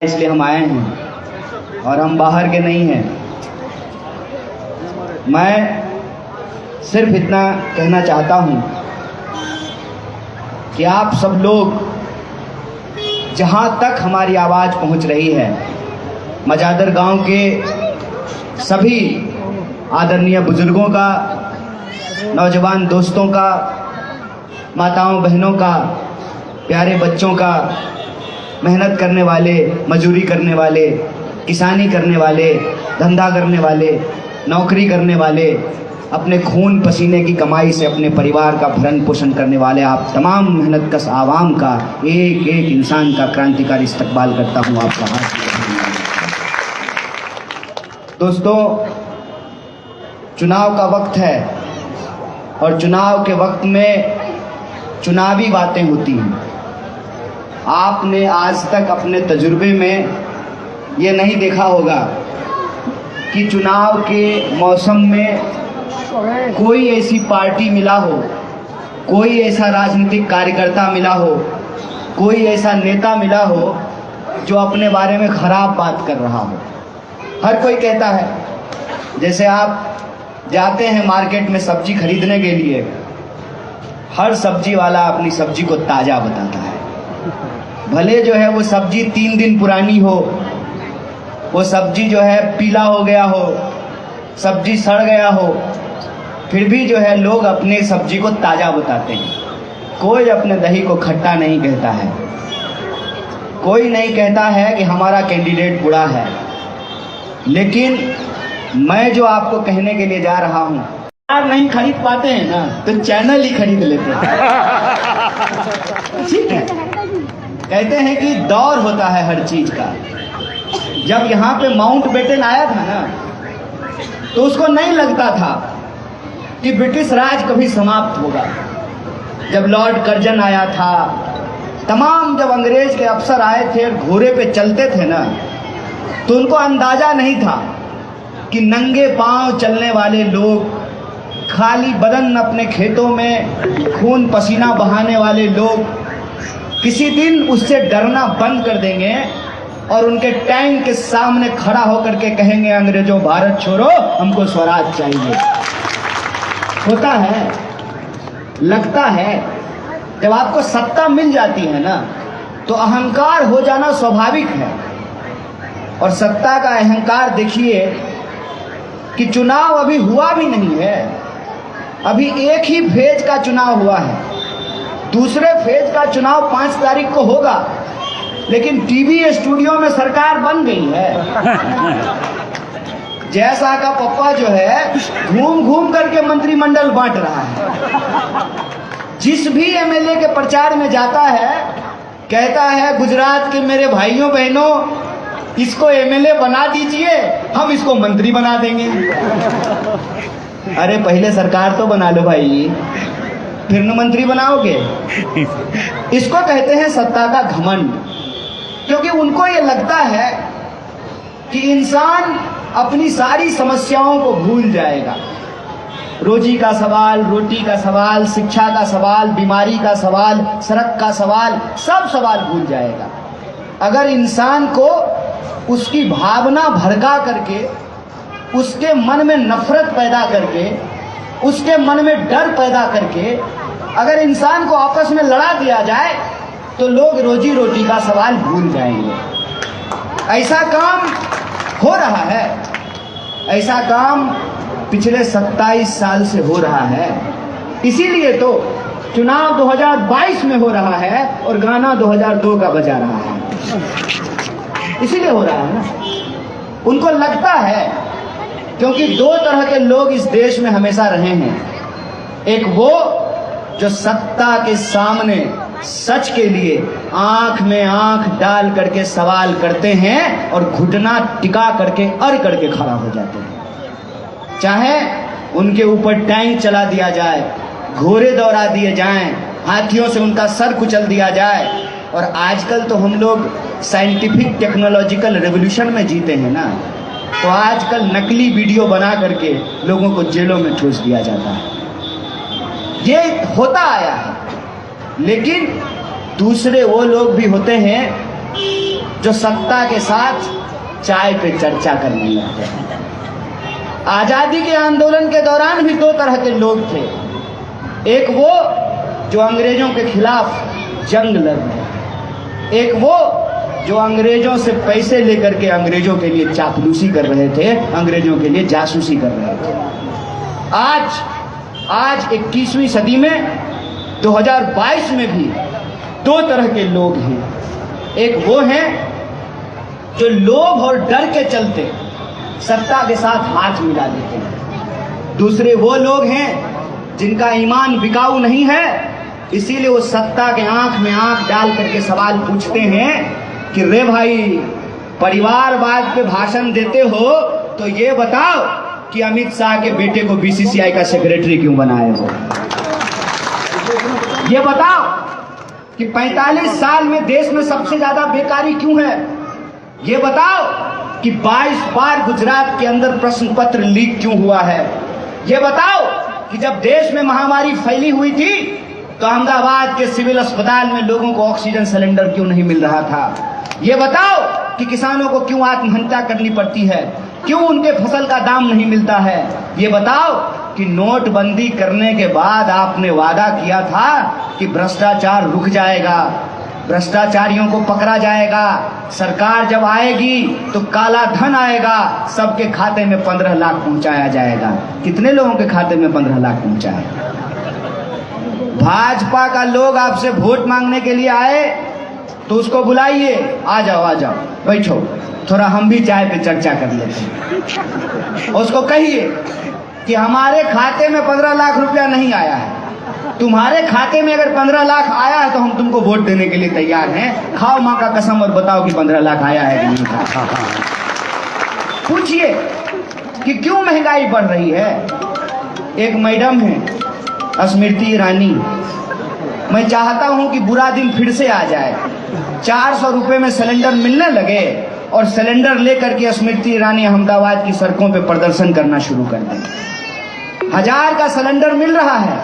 इसलिए हम आए हैं और हम बाहर के नहीं हैं। मैं सिर्फ इतना कहना चाहता हूँ कि आप सब लोग जहाँ तक हमारी आवाज़ पहुँच रही है, मजादर गांव के सभी आदरणीय बुजुर्गों का, नौजवान दोस्तों का, माताओं बहनों का, प्यारे बच्चों का, मेहनत करने वाले, मजदूरी करने वाले, किसानी करने वाले, धंधा करने वाले, नौकरी करने वाले, अपने खून पसीने की कमाई से अपने परिवार का भरण पोषण करने वाले आप तमाम मेहनतकश आवाम का, एक एक इंसान का क्रांतिकारी इस्तकबाल करता हूँ आपका हाथ। दोस्तों, चुनाव का वक्त है और चुनाव के वक्त में चुनावी बातें होती हैं। आपने आज तक अपने तजुर्बे में ये नहीं देखा होगा कि चुनाव के मौसम में कोई ऐसी पार्टी मिला हो, कोई ऐसा राजनीतिक कार्यकर्ता मिला हो, कोई ऐसा नेता मिला हो जो अपने बारे में खराब बात कर रहा हो। हर कोई कहता है, जैसे आप जाते हैं मार्केट में सब्जी खरीदने के लिए, हर सब्जी वाला अपनी सब्जी को ताज़ा बताता है। भले जो है वो सब्जी 3 दिन पुरानी हो, वो सब्जी जो है पीला हो गया हो, सब्जी सड़ गया हो, फिर भी जो है लोग अपने सब्जी को ताज़ा बताते हैं। कोई अपने दही को खट्टा नहीं कहता है, कोई नहीं कहता है कि हमारा कैंडिडेट बुरा है। लेकिन मैं जो आपको कहने के लिए जा रहा हूँ, आप नहीं खरीद पाते हैं ना तो चैनल ही खरीद लेते हैं। ठीक है, कहते हैं कि दौर होता है हर चीज का। जब यहाँ पे माउंटबेटन आया था ना, तो उसको नहीं लगता था कि ब्रिटिश राज कभी समाप्त होगा। जब लॉर्ड कर्जन आया था, तमाम जब अंग्रेज के अफसर आए थे और घोड़े पे चलते थे ना, तो उनको अंदाजा नहीं था कि नंगे पांव चलने वाले लोग, खाली बदन अपने खेतों में खून पसीना बहाने वाले लोग किसी दिन उससे डरना बंद कर देंगे और उनके टैंक के सामने खड़ा होकर के कहेंगे, अंग्रेजों भारत छोड़ो, हमको स्वराज चाहिए। होता है, लगता है, जब आपको सत्ता मिल जाती है ना, तो अहंकार हो जाना स्वाभाविक है। और सत्ता का अहंकार देखिए कि चुनाव अभी हुआ भी नहीं है, अभी एक ही फेज का चुनाव हुआ है। दूसरे फेज का चुनाव 5 तारीख को होगा, लेकिन टीवी स्टूडियो में सरकार बन गई है। जैसा का पप्पा जो है घूम घूम करके मंत्रिमंडल बांट रहा है। जिस भी एमएलए के प्रचार में जाता है, कहता है, गुजरात के मेरे भाइयों बहनों, इसको एमएलए बना दीजिए, हम इसको मंत्री बना देंगे। अरे पहले सरकार तो बना लो भाई, फिर न मंत्री बनाओगे। इसको कहते हैं सत्ता का घमंड, क्योंकि उनको ये लगता है कि इंसान अपनी सारी समस्याओं को भूल जाएगा। रोजी का सवाल, रोटी का सवाल, शिक्षा का सवाल, बीमारी का सवाल, सड़क का सवाल, सब सवाल भूल जाएगा। अगर इंसान को उसकी भावना भड़का करके, उसके मन में नफरत पैदा करके, उसके मन में डर पैदा करके अगर इंसान को आपस में लड़ा दिया जाए, तो लोग रोजी रोटी का सवाल भूल जाएंगे। ऐसा काम हो रहा है, ऐसा काम पिछले 27 साल से हो रहा है। इसीलिए तो चुनाव 2022 में हो रहा है और गाना 2002 का बजा रहा है। इसीलिए हो रहा है ना। उनको लगता है, क्योंकि 2 तरह के लोग इस देश में हमेशा रहे हैं। एक वो जो सत्ता के सामने सच के लिए आंख में आंख डाल करके सवाल करते हैं और घुटना टिका करके अड़ करके खड़ा हो जाते हैं। चाहे उनके ऊपर टैंक चला दिया जाए, घोड़े दौड़ा दिए जाएं, हाथियों से उनका सर कुचल दिया जाए। और आजकल तो हम लोग साइंटिफिक टेक्नोलॉजिकल रेवोल्यूशन में जीते हैं ना, तो आजकल नकली वीडियो बना करके लोगों को जेलों में ठूस दिया जाता है। ये होता आया है। लेकिन दूसरे वो लोग भी होते हैं जो सत्ता के साथ चाय पे चर्चा करने लगते हैं। आजादी के आंदोलन के दौरान भी दो तरह के लोग थे। एक वो जो अंग्रेजों के खिलाफ जंग लड़ रहे, एक वो जो अंग्रेजों से पैसे लेकर के अंग्रेजों के लिए चापलूसी कर रहे थे, अंग्रेजों के लिए जासूसी कर रहे थे। आज 21वीं सदी में 2022 में भी दो तरह के लोग हैं। एक वो हैं जो लोभ और डर के चलते सत्ता के साथ हाथ मिला देते हैं। दूसरे वो लोग हैं जिनका ईमान बिकाऊ नहीं है, इसीलिए वो सत्ता के आंख में आंख डाल करके सवाल पूछते हैं कि रे भाई, परिवारवाद पे भाषण देते हो तो ये बताओ कि अमित शाह के बेटे को बीसीसीआई का सेक्रेटरी क्यों बनाए हो? ये बताओ कि 45 साल में देश में सबसे ज्यादा बेकारी क्यों है? ये बताओ कि 22 बार गुजरात के अंदर प्रश्न पत्र लीक क्यों हुआ है? ये बताओ कि जब देश में महामारी फैली हुई थी तो अहमदाबाद के सिविल अस्पताल में लोगों को ऑक्सीजन सिलेंडर क्यों नहीं मिल रहा था? ये बताओ कि किसानों को क्यों आत्महत्या करनी पड़ती है, क्यों उनके फसल का दाम नहीं मिलता है? ये बताओ कि नोटबंदी करने के बाद आपने वादा किया था कि भ्रष्टाचार रुक जाएगा, भ्रष्टाचारियों को पकड़ा जाएगा, सरकार जब आएगी तो काला धन आएगा, सबके खाते में 15 लाख पहुंचाया जाएगा। कितने लोगों के खाते में 15 लाख पहुंचाया? भाजपा का लोग आपसे वोट मांगने के लिए आए तो उसको बुलाइए, आ जाओ बैठो, थोड़ा हम भी चाय पे चर्चा कर लेते हैं। उसको कहिए कि हमारे खाते में 15 लाख रुपया नहीं आया है, तुम्हारे खाते में अगर 15 लाख आया है तो हम तुमको वोट देने के लिए तैयार हैं। खाओ माँ का कसम और बताओ कि 15 लाख आया है कि नहीं आया। पूछिए कि क्यों महंगाई बढ़ रही है। एक मैडम है स्मृति ईरानी, मैं चाहता हूं कि बुरा दिन फिर से आ जाए, 400 रुपए में सिलेंडर मिलने लगे और सिलेंडर लेकर के स्मृति ईरानी अहमदाबाद की सड़कों पे प्रदर्शन करना शुरू कर दें। 1000 का सिलेंडर मिल रहा है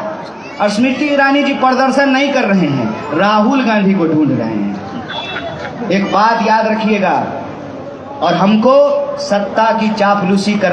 और स्मृति ईरानी जी प्रदर्शन नहीं कर रहे हैं, राहुल गांधी को ढूंढ रहे हैं। एक बात याद रखिएगा, और हमको सत्ता की चापलूसी कर